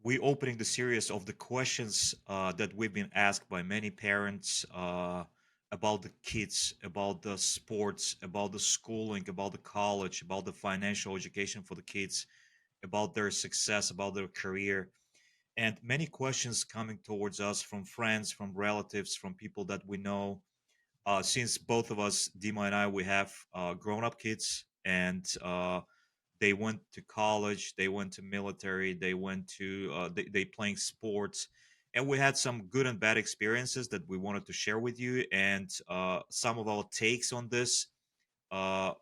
we opening the series of the questions that we've been asked by many parents about the kids, about the sports, about the schooling, about the college, about the financial education for the kids, about their success, about their career, and many questions coming towards us from friends, from relatives, from people that we know. Since both of us, Dima and I, we have grown-up kids, and they went to college, they went to military, they went to they playing sports, and we had some good and bad experiences that we wanted to share with you, and some of our takes on this, uh,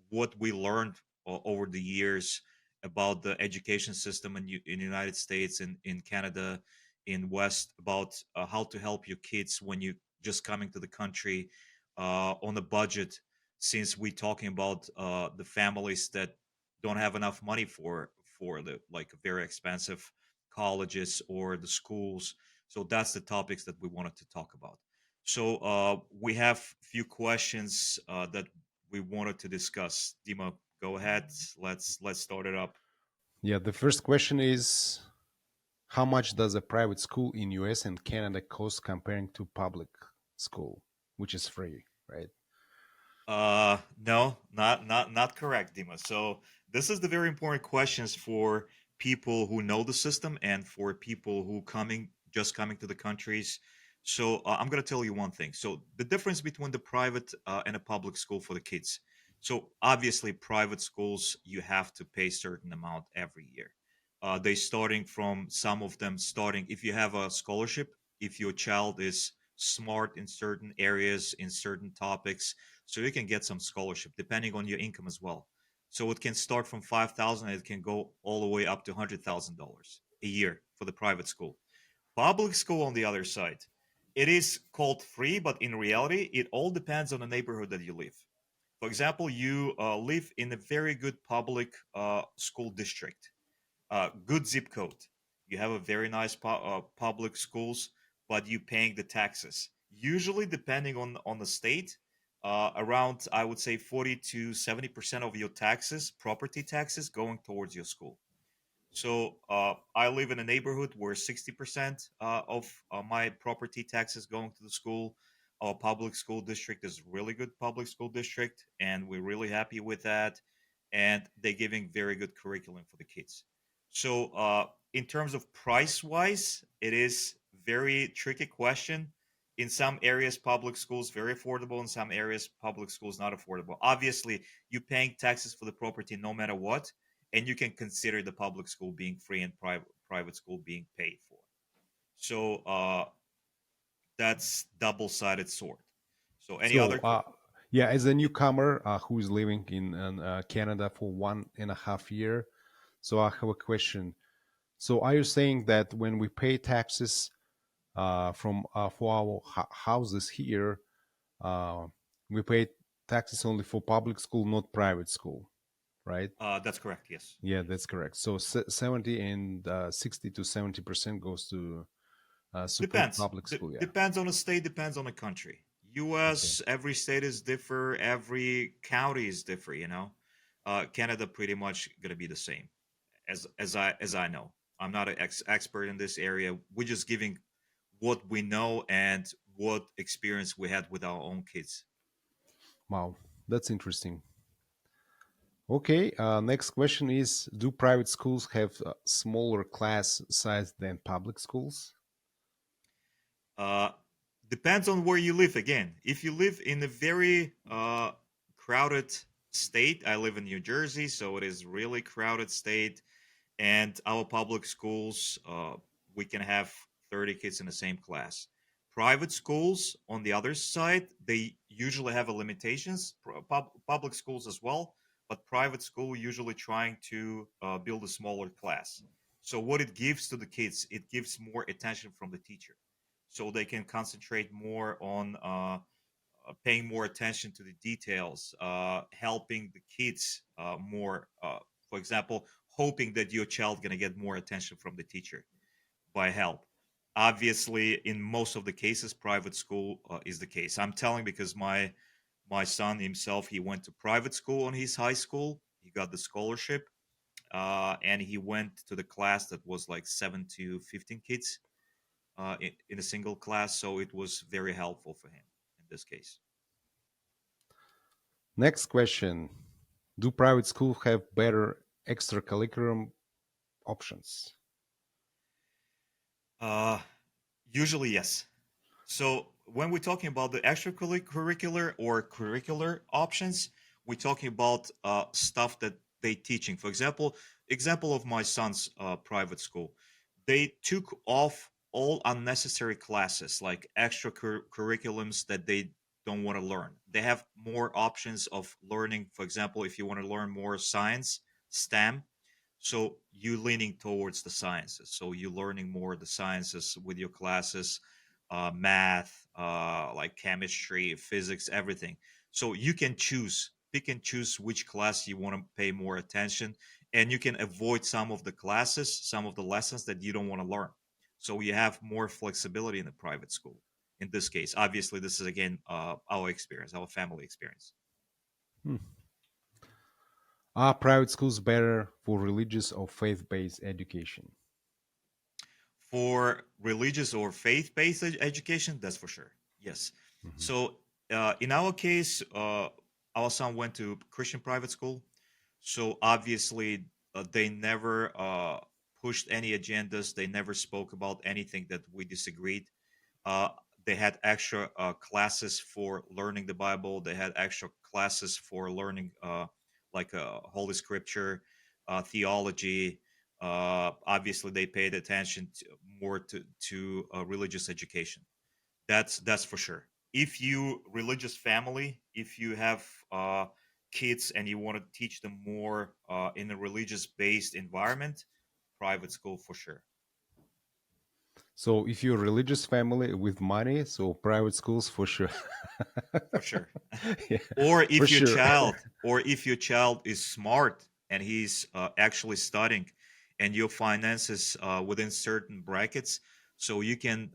what we learned over the years about the education system in the United States and in Canada, in West, about how to help your kids when you just coming to the country on a budget. Since we talking about the families that don't have enough money for the like very expensive colleges or the schools, so that's the topics that we wanted to talk about. So we have few questions that we wanted to discuss. Dima, go ahead. Let's start it up. Yeah, the first question is how much does a private school in US and Canada cost comparing to public school, which is free, right? No, not correct, Dima. So this is the very important questions for people who know the system and for people who coming to the countries. So I'm gonna tell you one thing. So the difference between the private and a public school for the kids. So obviously, private schools you have to pay certain amount every year. They starting from some of them starting if you have a scholarship, if your child is smart in certain areas in certain topics, so you can get some scholarship depending on your income as well. So it can start from 5,000 and it can go all the way up to $100,000 a year for the private school. Public school, on the other side, it is called free, but in reality, it all depends on the neighborhood that you live. For example, you live in a very good public school district, good zip code. You have a very nice public schools, but you paying the taxes. Usually, depending on the state, around I would say 40 to 70% of your taxes, property taxes, going towards your school. So I live in a neighborhood where 60% of my property taxes going to the school. Our public school district is really good public school district, and we're really happy with that. And they're giving very good curriculum for the kids. So in terms of price wise, it is very tricky question. In some areas, public schools very affordable. In some areas, public schools not affordable. Obviously, you paying taxes for the property no matter what, and you can consider the public school being free and private school being paid for. So that's double-sided sword. So any So, other yeah, as a newcomer who is living in Canada for 1.5 year, so I have a question. So, are you saying that when we pay taxes from for our houses here, uh, we pay taxes only for public school, not private school, right? that's correct, yes. Yeah, that's correct. So 70 and 60 to 70% goes to support Depends. public school. Yeah. Depends on the state, depends on the country. Okay. US, every state is differ, every county is different, you know. Canada pretty much gonna be the same as I know. I'm not an expert in this area. We're just giving what we know and what experience we had with our own kids. Wow, that's interesting. Okay. Next question is: do private schools have smaller class size than public schools? Uh, Depends on where you live. Again, if you live in a very crowded state, I live in New Jersey, so it is really crowded state, and our public schools, we can have 30 kids in the same class. Private schools, on the other side, they usually have a limitations. Public schools as well, but private school usually trying to build a smaller class. So what it gives to the kids, it gives more attention from the teacher, so they can concentrate more on paying more attention to the details, helping the kids more. For example, hoping that your child gonna get more attention from the teacher by help. Obviously, in most of the cases, private school is the case. I'm telling because my son himself, he went to private school in his high school. He got the scholarship. and he went to the class that was like 7 to 15 kids in a single class. So it was very helpful for him in this case. Next question: do private schools have better extracurricular options? Uh, Usually, yes. So when we're talking about the extracurricular or curricular options, we're talking about stuff that they teaching. For example of my son's private school, they took off all unnecessary classes like extra curriculums that they don't want to learn. They have more options of learning. For example, if you want to learn more science, STEM, so you leaning towards the sciences. So you learning more of the sciences with your classes, math, like chemistry, physics, everything. So you can choose, pick and choose which class you want to pay more attention, and you can avoid some of the classes, some of the lessons that you don't want to learn. So you have more flexibility in the private school. In this case, obviously, this is again our experience, our family experience. Hmm. Are private schools better for religious or faith-based education? For religious or faith-based education, that's for sure. Yes. Mhm. So in our case, our son went to Christian private school. So obviously, they never pushed any agendas. They never spoke about anything that we disagreed. uh, they had extra classes for learning the Bible. They had extra classes for learning like Holy Scripture, theology. Obviously, they paid attention more to religious education. That's for sure. If you religious family, if you have kids and you want to teach them more in a religious based environment, private school for sure. So if you're a religious family with money, so private schools for sure. For sure. Yeah, or for if your sure. child or if your child is smart and he's actually studying and your finances within certain brackets, so you can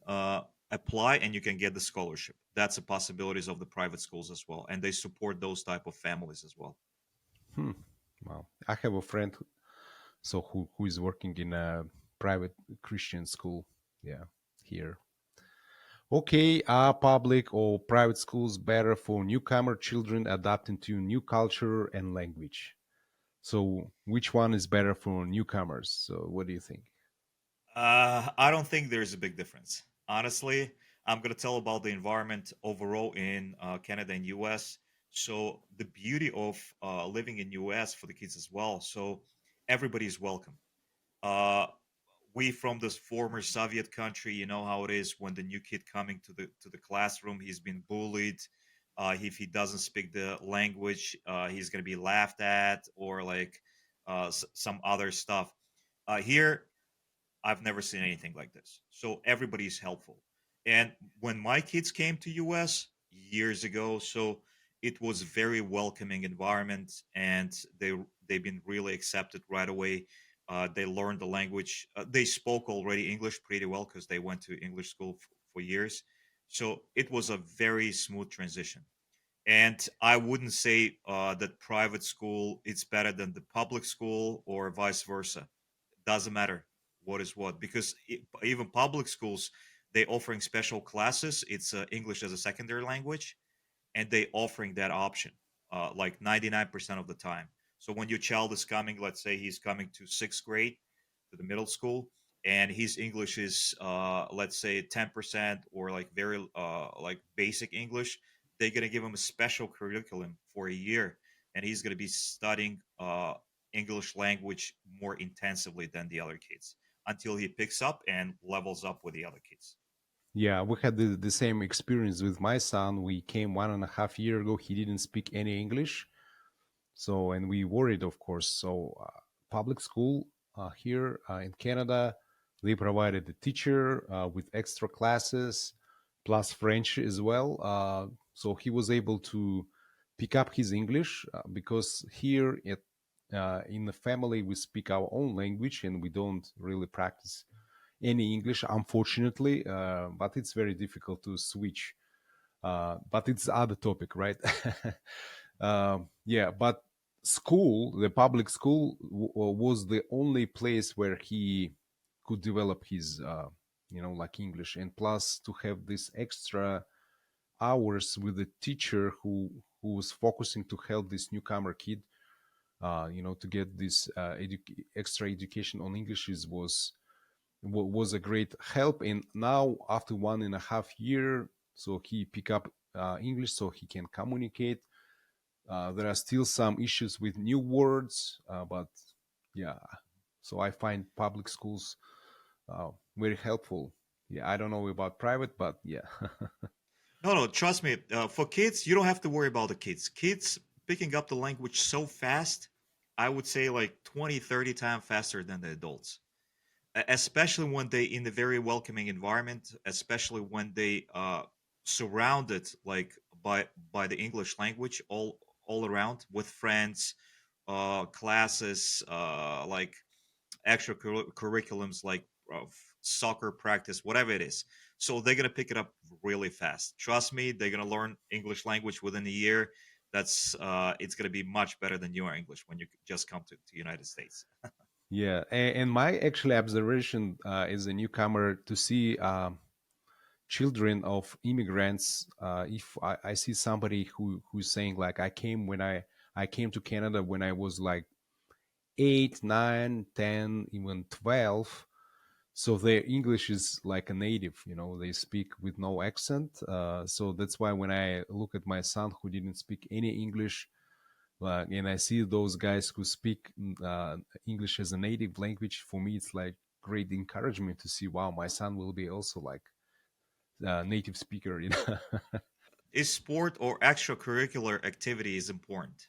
apply and you can get the scholarship. That's the possibilities of the private schools as well, and they support those type of families as well. Hmm. Wow. I have a friend who is working in a private Christian school. Yeah, here. Okay, are public or private schools better for newcomer children adapting to new culture and language? So, which one is better for newcomers? So, what do you think? I don't think there's a big difference. Honestly, I'm going to tell about the environment overall in Canada and US. So the beauty of living in US for the kids as well. So everybody is welcome. Uh, we from this former Soviet country, you know how it is when the new kid coming to the classroom, he's been bullied. If he doesn't speak the language, he's going to be laughed at or like some other stuff. Here, I've never seen anything like this. So everybody is helpful. And when my kids came to US years ago, so it was very welcoming environment, and they've been really accepted right away. They learned the language. They spoke already English pretty well because they went to English school for years. So it was a very smooth transition. And I wouldn't say that private school is better than the public school or vice versa. Doesn't matter what is what, because even public schools, they offering special classes. It's English as a secondary language, and they offering that option like 99% of the time. So when your child is coming, let's say he's coming to sixth grade to the middle school, and his English is let's say 10% or like very like basic English, they're gonna give him a special curriculum for a year, and he's gonna be studying English language more intensively than the other kids until he picks up and levels up with the other kids. Yeah, we had the same experience with my son. We came 1.5 years ago. He didn't speak any English. So, and we worried, of course. So, public school here in Canada, they provided a teacher with extra classes plus French as well. So he was able to pick up his English because here in the family we speak our own language and we don't really practice any English, unfortunately. But it's very difficult to switch. But it's other topic, right? Yeah, but school, the public school, was the only place where he could develop his, like English, and plus to have this extra hours with a teacher who was focusing to help this newcomer kid, to get this extra education on English was a great help. And now after 1.5 year, so he pick up English so he can communicate. There are still some issues with new words, but yeah. So I find public schools very helpful. Yeah, I don't know about private, but yeah. No, no, trust me. For kids, you don't have to worry about the kids. Kids picking up the language so fast, I would say like 20, 30 times faster than the adults. Especially when they in a very welcoming environment, especially when they surrounded like by the English language all around with friends, classes, like extra curriculums like soccer practice, whatever it is. So they're gonna pick it up really fast. Trust me, they're gonna learn English language within a year. That's it's gonna be much better than your English when you just come to United States. Yeah, and my actually observation as a newcomer to see children of immigrants. If I see somebody who's saying like I came to Canada when I was like 8, 9, 10, even 12. So their English is like a native, they speak with no accent. So that's why when I look at my son who didn't speak any English, and I see those guys who speak English as a native language, for me it's like great encouragement to see, wow, my son will be also like a native speaker. Is sport or extracurricular activity is important?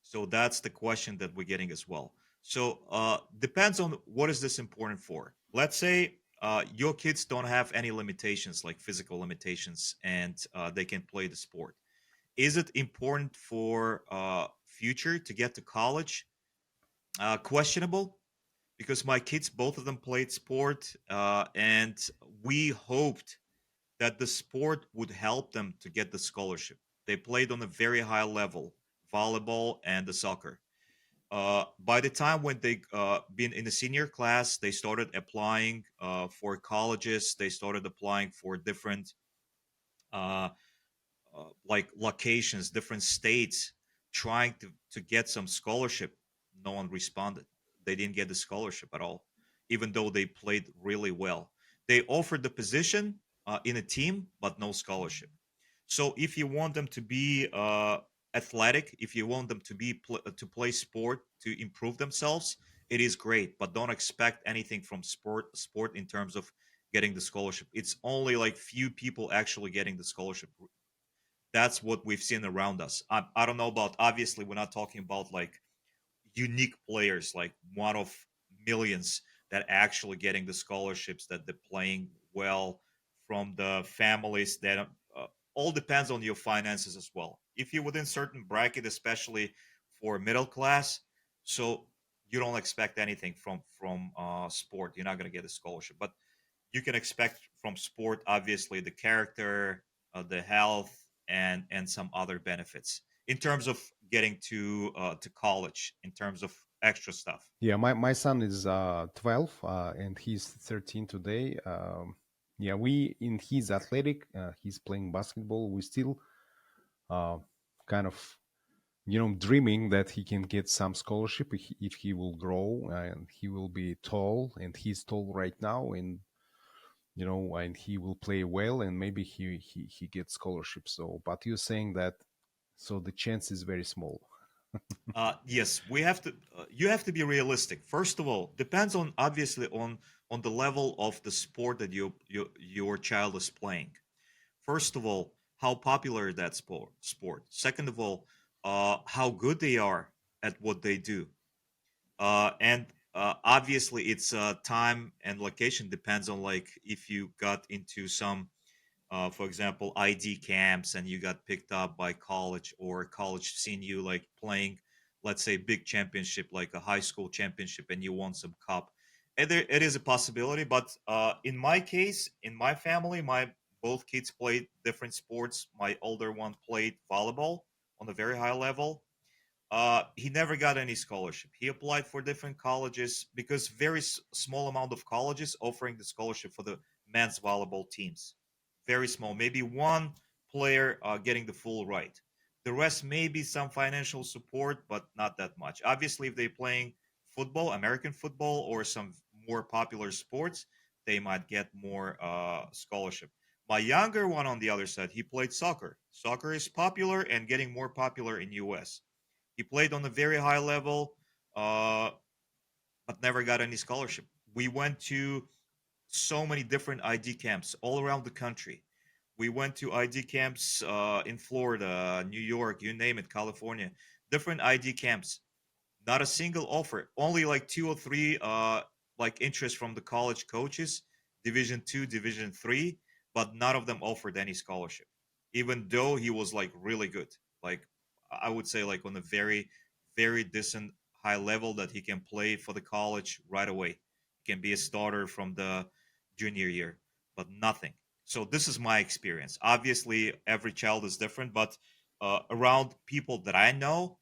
So that's the question that we're getting as well. So depends on what is this important for. Let's say your kids don't have any limitations like physical limitations, and they can play the sport. Is it important for future to get to college? Questionable, because my kids, both of them played sport, and we hoped that the sport would help them to get the scholarship. They played on a very high level, volleyball and the soccer. By the time when they been in the senior class, they started applying for colleges. They started applying for different uh, like locations, different states, trying to get some scholarship. No one responded. They didn't get the scholarship at all, even though they played really well. They offered the position in a team, but no scholarship. So if you want them to be athletic, if you want them to be to play sport to improve themselves, it is great. But don't expect anything from sport in terms of getting the scholarship. It's only like few people actually getting the scholarship. That's what we've seen around us. I don't know about, obviously we're not talking about like unique players, like one of millions that actually getting the scholarships, that they're playing well from the families that all depends on your finances as well. If you're within certain bracket, especially for middle class, so you don't expect anything from sport, you're not going to get a scholarship. But you can expect from sport, obviously, the character, the health, and some other benefits in terms of getting to college, in terms of extra stuff. Yeah, my son is 12 and he's 13 today. Yeah, we in his athletic, he's playing basketball. We still uh, kind of dreaming that he can get some scholarship if he will grow and he will be tall, and he's tall right now, and and he will play well, and maybe he gets scholarship. So, but you're saying that so the chance is very small. Yes, we have to. You have to be realistic. First of all, depends on, obviously, on the level of the sport that your child is playing. First of all, how popular that sport. Second of all, how good they are at what they do. And obviously, it's time and location depends on, like, if you got into some for example, ID camps, and you got picked up by college, or college seen you like playing, let's say, big championship, like a high school championship, and you won some cup. And there, it is a possibility. But in my case, in my family, my both kids played different sports. My older one played volleyball on a very high level. He never got any scholarship. He applied for different colleges because very small amount of colleges offering the scholarship for the men's volleyball teams. Very small, maybe one player getting the full right. The rest may be some financial support, but not that much. Obviously, if they're playing football, American football, or some more popular sports, they might get more scholarship. My younger one, on the other side, he played soccer. Soccer is popular and getting more popular in US. He played on a very high level, uh, but never got any scholarship. We went to so many different ID camps all around the country. We went to ID camps in Florida, New York, you name it, California, different ID camps. Not a single offer. Only like two or three like interest from the college coaches, Division 2, Division 3, but none of them offered any scholarship. Even though he was like really good. Like I would say like on a very, very decent high level that he can play for the college right away. He can be a starter from the junior year, but nothing. So this is my experience. Obviously, every child is different, but around people that I know,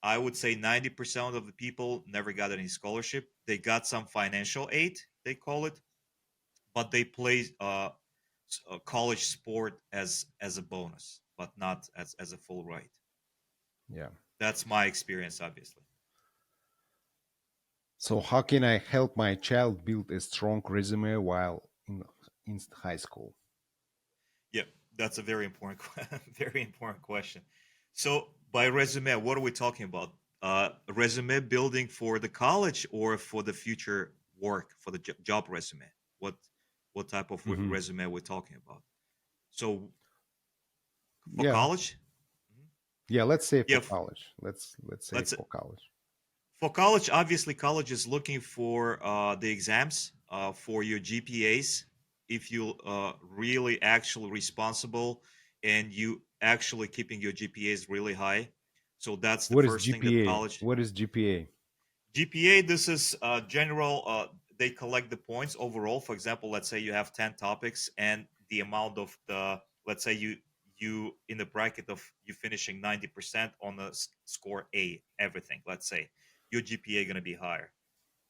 I would say 90% of the people never got any scholarship. They got some financial aid, they call it, but they play a college sport as a bonus, but not as a full right. Yeah. That's my experience, obviously. So how can I help my child build a strong resume while in high school? Yep, that's a very important, very important question. So, by resume, what are we talking about? Resume building for the college or for the future work for the job resume? What what type of Hmm. resume we're talking about? So, for Yeah. college, mhm. Yeah, let's say Yeah, for college. Let's say let's for college. for college. Obviously, college is looking for the exams for your GPAs. If you really actually responsible and you actually keeping your GPAs really high, so that's the What is first thing that GPA? college What is GPA? GPA. This is general. They collect the points overall. For example, let's say you have 10 topics, and the amount of the let's say you in the bracket of you finishing 90% on the score A everything. Let's say your GPA going to be higher,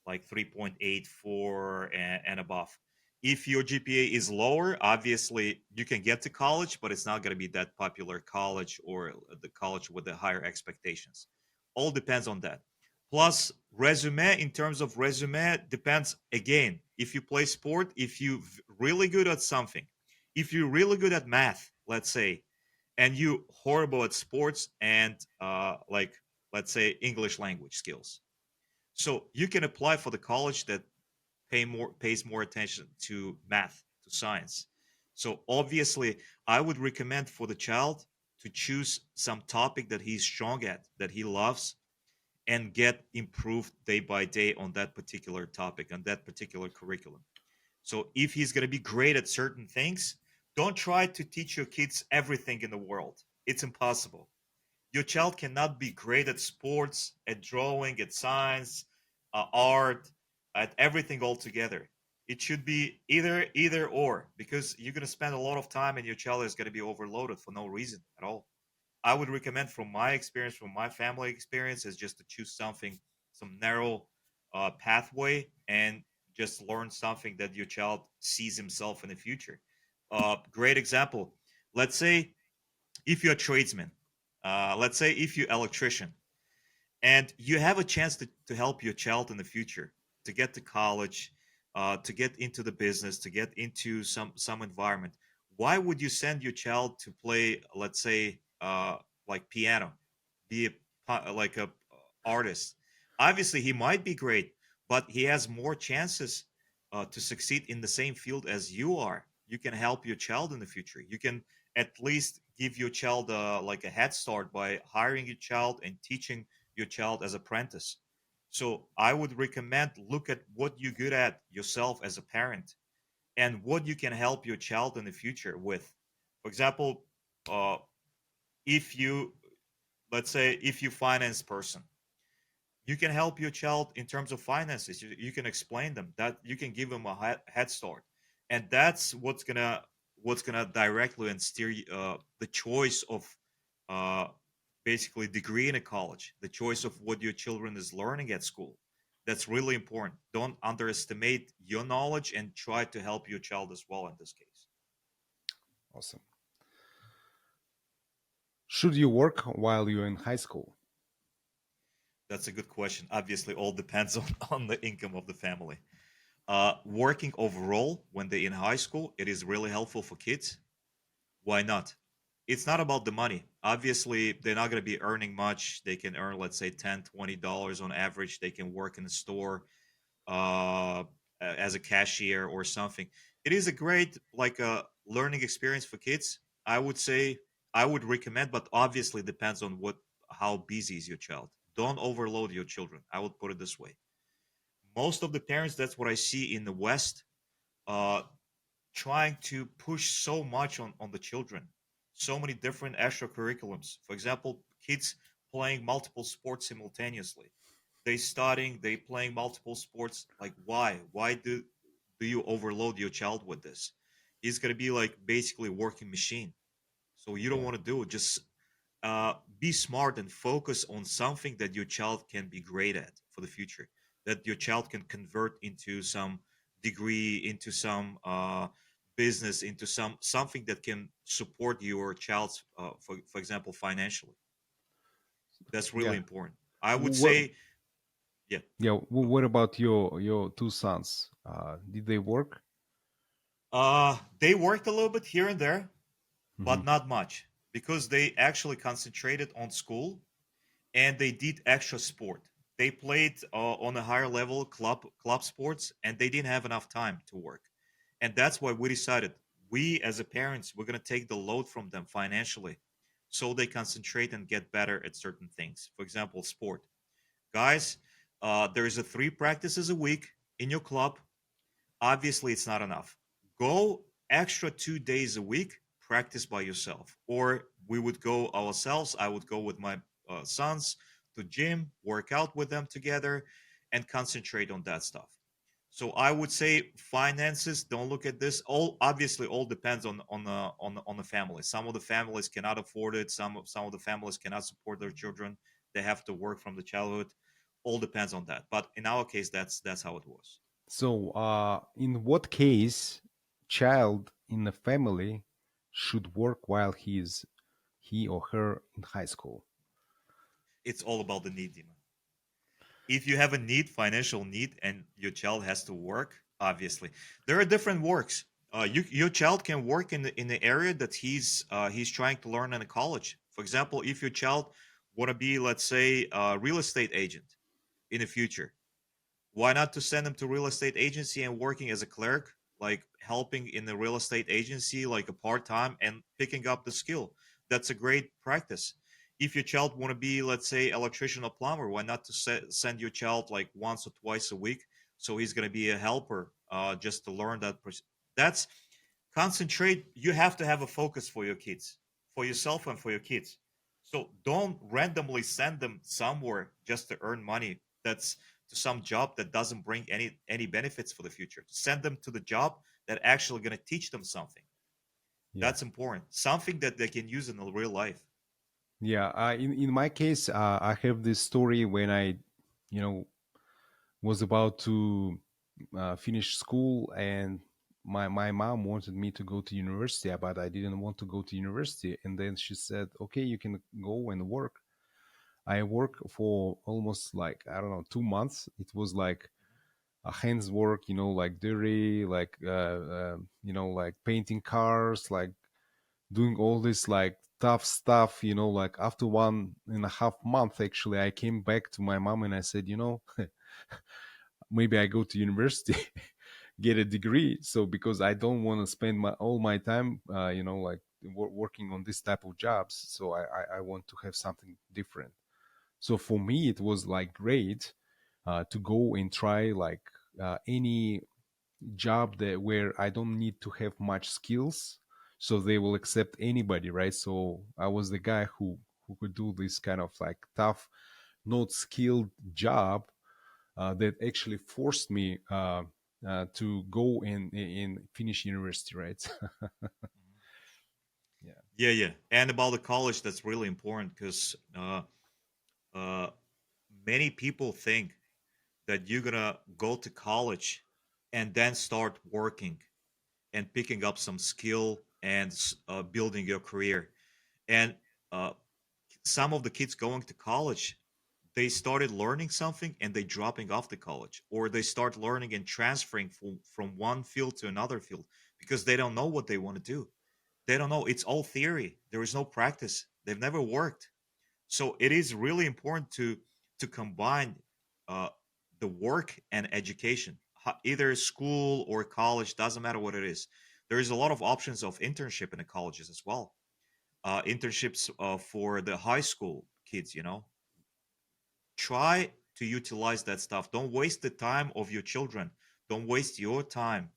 like 3.84 and above. If your GPA is lower, obviously you can get to college, but it's not going to be that popular college or the college with the higher expectations. All depends on that. Plus, resume in terms of resume depends again. If you play sport, if you really good at something, if you're really good at math, let's say, and you horrible at sports and like let's say English language skills, so you can apply for the college that pays more attention to math, to science. So obviously, I would recommend for the child to choose some topic that he's strong at, that he loves, and get improved day by day on that particular topic, on that particular curriculum. So if he's going to be great at certain things, don't try to teach your kids everything in the world. It's impossible. Your child cannot be great at sports, at drawing, at science, art, at everything altogether. It should be either or because you're going to spend a lot of time and your child is going to be overloaded for no reason at all. I would recommend from my experience, from my family experience, is just to choose something, some narrow pathway, and just learn something that your child sees himself in the future. Great example. Let's say if you're a tradesman, let's say if you're electrician, and you have a chance to help your child in the future to get to college, to get into the business, to get into some environment. Why would you send your child to play, let's say, like piano, be like a artist? Obviously, he might be great, but he has more chances to succeed in the same field as you are. You can help your child in the future. You can at least give your child like a head start by hiring your child and teaching your child as apprentice. So I would recommend look at what you're good at yourself as a parent and what you can help your child in the future with. For example, uh, if you let's say if you finance person, you can help your child in terms of finances. You can explain them that you can give them a head start, and that's what's gonna directly and steer the choice of uh, basically degree in a college, the choice of what your children is learning at school. That's really important. Don't underestimate your knowledge and try to help your child as well in this case. Awesome. Should you work while you're in high school? That's a good question. Obviously, all depends on the income of the family. Working overall when they're in high school, it is really helpful for kids. Why not? It's not about the money. Obviously, they're not going to be earning much. They can earn, let's say, $10, $20 on average. They can work in a store uh, as a cashier or something. It is a great like a learning experience for kids. I would say I would recommend, but obviously depends on what how busy is your child. Don't overload your children. I would put it this way. Most of the parents, that's what I see in the West, uh, trying to push so much on the children. So many different extracurriculums. For example, kids playing multiple sports simultaneously. They playing multiple sports. Like why? Why do you overload your child with this? He's gonna be like basically a working machine. So you don't Yeah. want to do it. Just be smart and focus on something that your child can be great at for the future, that your child can convert into some degree, into some business, into something that can support your child's for example financially. That's really Yeah. important. I would What? say. Yeah. Yeah. What about your two sons? Did they work? They worked a little bit here and there, Hmm. but not much because they actually concentrated on school and they did extra sport. They played on a higher level club sports, and they didn't have enough time to work. And that's why we decided we as a parents we're gonna take the load from them financially, so they concentrate and get better at certain things. For example, sport. Guys, there's a 3 practices a week in your club. Obviously it's not enough. Go extra 2 days a week, practice by yourself, or we would go ourselves. I would go with my sons to gym, work out with them together, and concentrate on that stuff. So I would say finances, don't look at this. All obviously all depends on the family. Some of the families cannot afford it. Some of the families cannot support their children. They have to work from the childhood. All depends on that, but in our case that's how it was. So, in what case child in a family should work while he or her in high school? It's all about the need, Dima. If you have a need, financial need, and your child has to work, obviously there are different works. Your child can work in the area that he's trying to learn in a college. For example, if your child want to be, let's say, a real estate agent in the future, why not to send them to real estate agency and working as a clerk, like helping in the real estate agency like a part-time and picking up the skill. That's a great practice. If your child want to be, let's say, electrician or plumber, why not to send your child like once or twice a week, so he's going to be a helper, just to learn that's concentrate. You have to have a focus for your kids, for yourself and for your kids. So don't randomly send them somewhere just to earn money. That's to some job that doesn't bring any benefits for the future. Send them to the job that actually going to teach them something. Yeah. That's important. Something that they can use in the real life. Yeah. In my case, I have this story when I, you know, was about to finish school, and my mom wanted me to go to university, but I didn't want to go to university. And then she said, "Okay, you can go and work." I worked for almost like, I don't know, 2 months. It was like a hands work, like dirty, like like painting cars, like doing all this like tough stuff. Like after 1.5 months, actually, I came back to my mom and I said, maybe I go to university, get a degree. So because I don't want to spend all my time, like working on this type of jobs. So I want to have something different. So for me, it was like great to go and try like any job that where I don't need to have much skills. So they will accept anybody, right? So I was the guy who could do this kind of like tough, not skilled job that actually forced me to go and finish university, right? Mhm. Yeah. Yeah, yeah. And about the college, that's really important because uh, many people think that you're gonna go to college and then start working and picking up some skill and building your career. And uh, some of the kids going to college, they started learning something and they dropping off the college, or they start learning and transferring from one field to another field because they don't know what they want to do. They don't know. It's all theory. There is no practice. They've never worked. So it is really important to combine uh, the work and education. Either school or college, doesn't matter what it is. There is a lot of options of internship in the colleges as well. Internships for the high school kids. Try to utilize that stuff. Don't waste the time of your children. Don't waste your time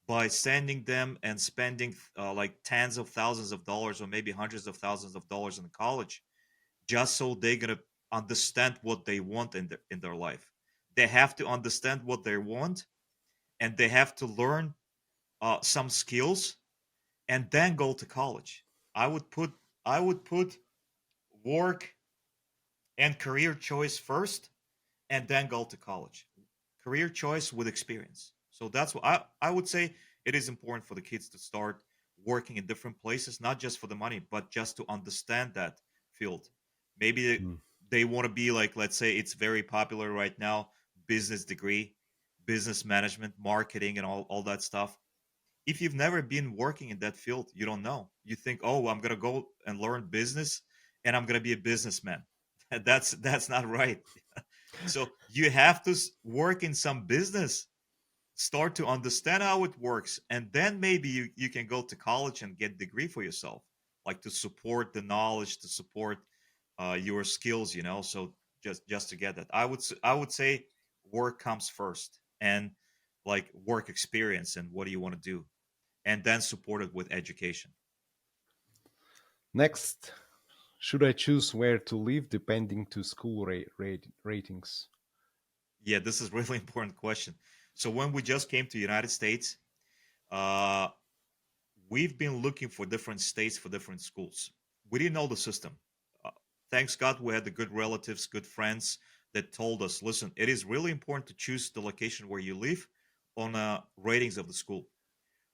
by sending them and spending like tens of thousands of dollars or maybe hundreds of thousands of dollars in college just so they're gonna understand what they want in their life. They have to understand what they want, and they have to learn some skills, and then go to college. I would put work and career choice first, and then go to college. Career choice with experience. So that's what I would say. It is important for the kids to start working in different places, not just for the money, but just to understand that field. Maybe Mm. they want to be like, let's say it's very popular right now, business degree, business management, marketing, and all that stuff. If you've never been working in that field, you don't know. You think, oh, I'm gonna go and learn business and I'm gonna be a businessman. That's not right. So you have to work in some business, start to understand how it works, and then maybe you can go to college and get degree for yourself, like to support the knowledge, to support your skills. So just to get that, I would say work comes first, and like work experience and what do you want to do, and then support it with education. Next, should I choose where to live depending to school ratings? Yeah, this is really important question. So when we just came to United States, uh, we've been looking for different states for different schools. We didn't know the system. Uh, Thanks God we had the good relatives, good friends that told us, listen, it is really important to choose the location where you live on ratings of the school.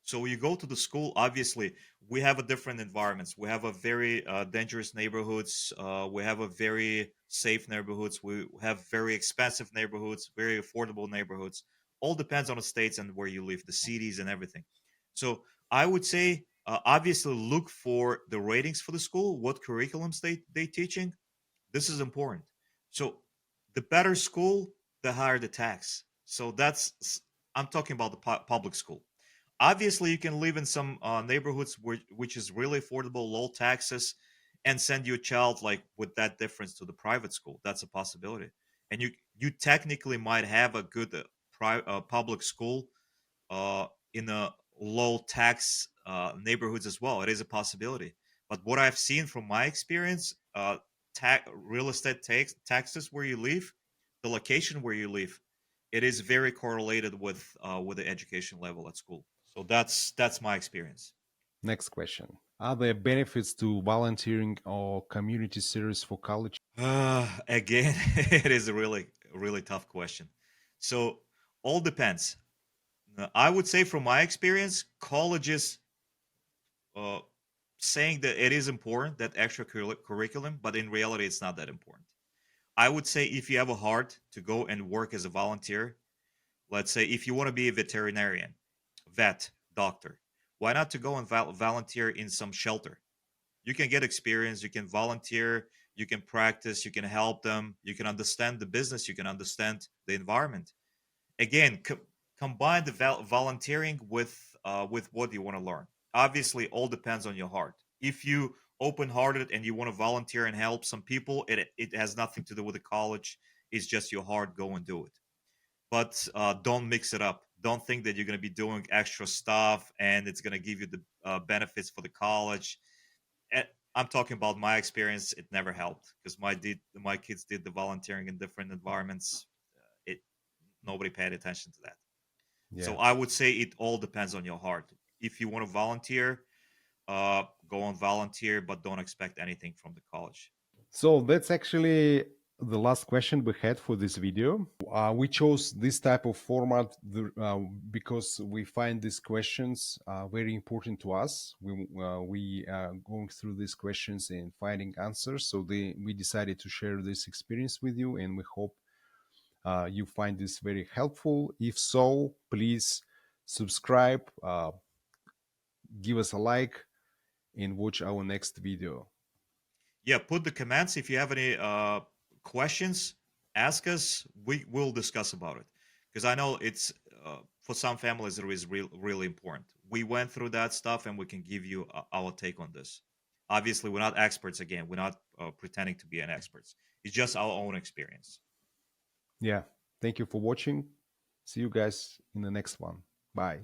So you go to the school. Obviously, we have a different environments. We have a very dangerous neighborhoods. We have a very safe neighborhoods. We have very expensive neighborhoods, very affordable neighborhoods. All depends on the states and where you live, the cities and everything. So I would say, obviously, look for the ratings for the school. What curriculums they teaching. This is important. So the better school, the higher the tax. So I'm talking about the public school. Obviously, you can live in some neighborhoods which is really affordable, low taxes, and send your child like with that difference to the private school. That's a possibility, and you technically might have a good public school in a low tax neighborhoods as well. It is a possibility. But what I've seen from my experience, real estate taxes where you live, the location where you live, it is very correlated with the education level at school. So that's my experience. Next question. Are there benefits to volunteering or community service for college? Again, it is a really tough question. So all depends. I would say from my experience, colleges uh, saying that it is important, that extra curriculum, but in reality, it's not that important. I would say if you have a heart to go and work as a volunteer, let's say if you want to be a veterinarian, vet, doctor, why not to go and volunteer in some shelter? You can get experience, you can volunteer, you can practice, you can help them, you can understand the business, you can understand the environment. Again, combine the volunteering with what you want to learn. Obviously all depends on your heart. If you open hearted and you want to volunteer and help some people, it has nothing to do with the college. It's just your heart. Go and do it, but don't mix it up. Don't think that you're going to be doing extra stuff and it's going to give you the benefits for the college. And I'm talking about my experience. It never helped because my kids did the volunteering in different environments. It Nobody paid attention to that. So Yeah. I would say it all depends on your heart. If you want to volunteer, go on volunteer, but don't expect anything from the college. So that's actually the last question we had for this video. We chose this type of format because we find these questions very important to us. We are going through these questions and finding answers. So we decided to share this experience with you, and we hope you find this very helpful. If so, please subscribe, give us a like, and watch our next video. Yeah, put the comments if you have any questions. Ask us. We will discuss about it because I know it's for some families it is really important. We went through that stuff and we can give you our take on this. Obviously, we're not experts. Again, we're not pretending to be an experts. It's just our own experience. Yeah. Thank you for watching. See you guys in the next one. Bye.